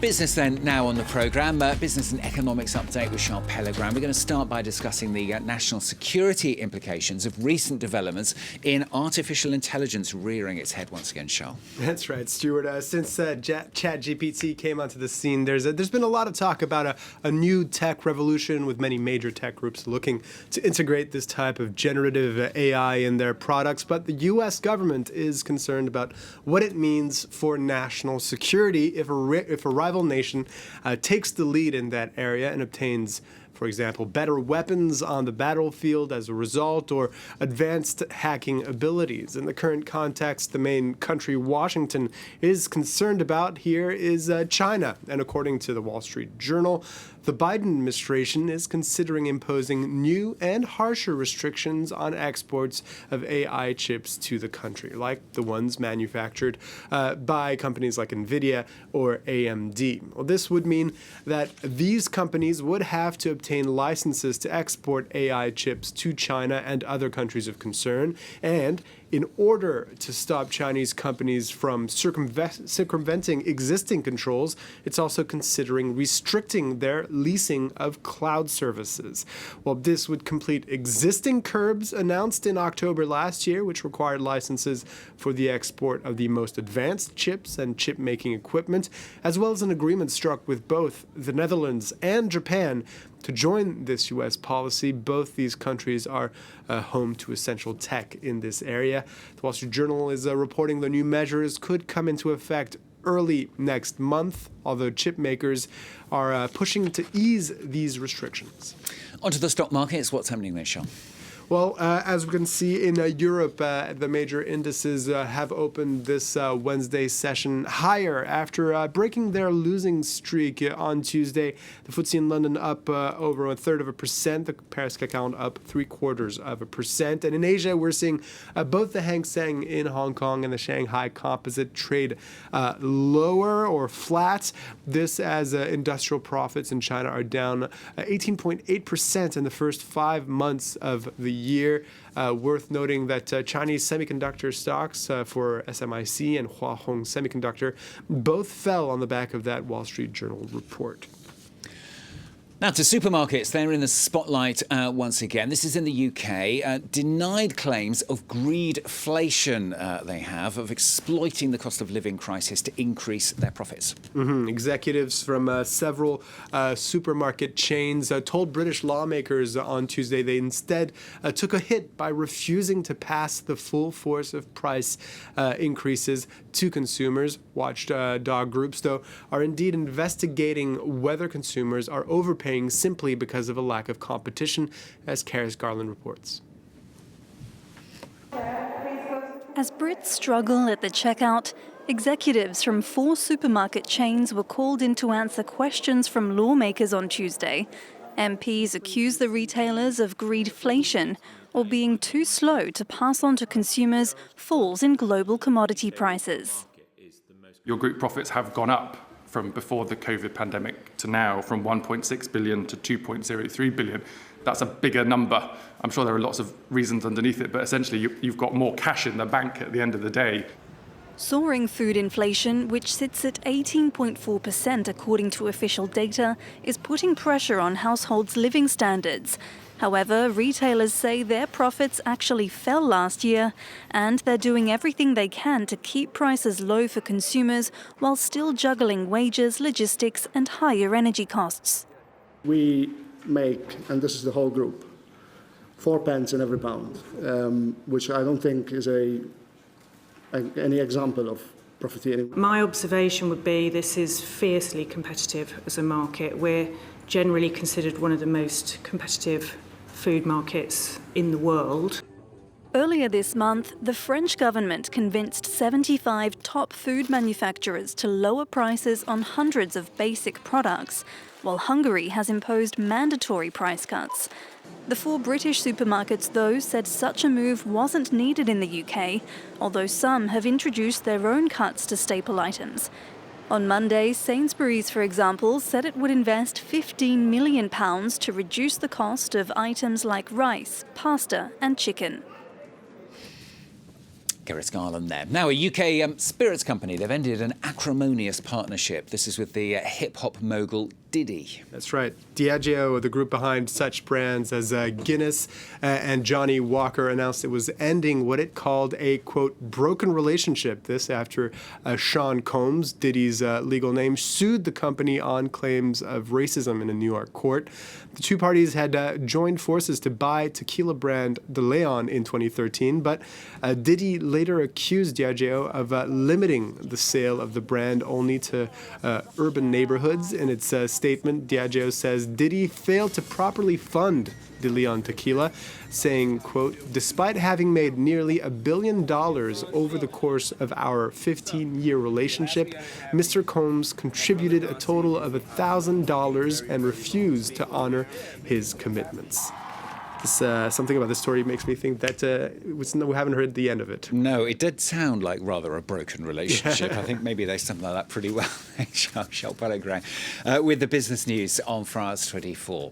Business then now on the programme, Business and Economics Update with Charles Pellegrin. We're going to start by discussing the national security implications of recent developments in artificial intelligence rearing its head once again, Charles. That's right, Stuart. Since ChatGPT came onto the scene, there's been a lot of talk about a new tech revolution with many major tech groups looking to integrate this type of generative AI in their products. But the U.S. government is concerned about what it means for national security if a rival nation takes the lead in that area and obtains, for example, better weapons on the battlefield as a result, or advanced hacking abilities. In the current context, the main country Washington is concerned about here is China. And according to the Wall Street Journal, the Biden administration is considering imposing new and harsher restrictions on exports of AI chips to the country, like the ones manufactured by companies like NVIDIA or AMD. Well, this would mean that these companies would have to obtain licenses to export AI chips to China and other countries of concern, and in order to stop Chinese companies from circumventing existing controls, it's also considering restricting their leasing of cloud services. Well, this would complete existing curbs announced in October last year, which required licenses for the export of the most advanced chips and chip-making equipment, as well as an agreement struck with both the Netherlands and Japan to join this U.S. policy. Both these countries are home to essential tech in this area. The Wall Street Journal is reporting the new measures could come into effect early next month, although chip makers are pushing to ease these restrictions. Onto the stock markets. What's happening there, Sean? Well, as we can see in Europe, the major indices have opened this Wednesday session higher after breaking their losing streak on Tuesday. The FTSE in London up over 1/3%, the Paris CAC 40 up 0.75%. And in Asia, we're seeing both the Hang Seng in Hong Kong and the Shanghai Composite trade lower or flat. This as industrial profits in China are down 18.8% in the first 5 months of the year. Worth noting that Chinese semiconductor stocks for SMIC and Hua Hong Semiconductor both fell on the back of that Wall Street Journal report. Now to supermarkets. They're in the spotlight once again. This is in the UK. Denied claims of greedflation they have, of exploiting the cost of living crisis to increase their profits. Executives from several supermarket chains told British lawmakers on Tuesday they instead took a hit by refusing to pass the full force of price increases to consumers. Watchdog groups, though, are indeed investigating whether consumers are overpaying simply because of a lack of competition, as Karis Garland reports. As Brits struggle at the checkout, executives from 4 supermarket chains were called in to answer questions from lawmakers on Tuesday. MPs accuse the retailers of greedflation, or being too slow to pass on to consumers falls in global commodity prices. Your group profits have gone up from before the COVID pandemic to now, from 1.6 billion to 2.03 billion. That's a bigger number. I'm sure there are lots of reasons underneath it, but essentially you've got more cash in the bank at the end of the day. Soaring food inflation, which sits at 18.4% according to official data, is putting pressure on households' living standards. However, retailers say their profits actually fell last year, and they're doing everything they can to keep prices low for consumers while still juggling wages, logistics, and higher energy costs. We make, and this is the whole group, 4 pence in every pound, which I don't think is any example of profiteering. My observation would be this is fiercely competitive as a market. We're generally considered one of the most competitive food markets in the world. Earlier this month, the French government convinced 75 top food manufacturers to lower prices on hundreds of basic products, while Hungary has imposed mandatory price cuts. The 4 British supermarkets, though, said such a move wasn't needed in the UK, although some have introduced their own cuts to staple items. On Monday, Sainsbury's, for example, said it would invest £15 million to reduce the cost of items like rice, pasta and chicken. Gareth Garland there. Now, a UK spirits company, they've ended an acrimonious partnership. This is with the hip-hop mogul Diddy. That's right. Diageo, the group behind such brands as Guinness and Johnny Walker, announced it was ending what it called a, quote, broken relationship. This after Sean Combs, Diddy's legal name, sued the company on claims of racism in a New York court. The two parties had joined forces to buy tequila brand De Leon in 2013, but Diddy later accused Diageo of limiting the sale of the brand only to urban neighborhoods. In its statement, Diageo says Diddy failed to properly fund De Leon tequila, saying, quote, despite having made nearly $1 billion over the course of our 15-year relationship, Mr. Combs contributed a total of $1,000 and refused to honor his commitments. Something about this story makes me think that we haven't heard the end of it. No, it did sound like rather a broken relationship. I think maybe they summed that up pretty well, Charles Pellegrin, with the business news on France 24.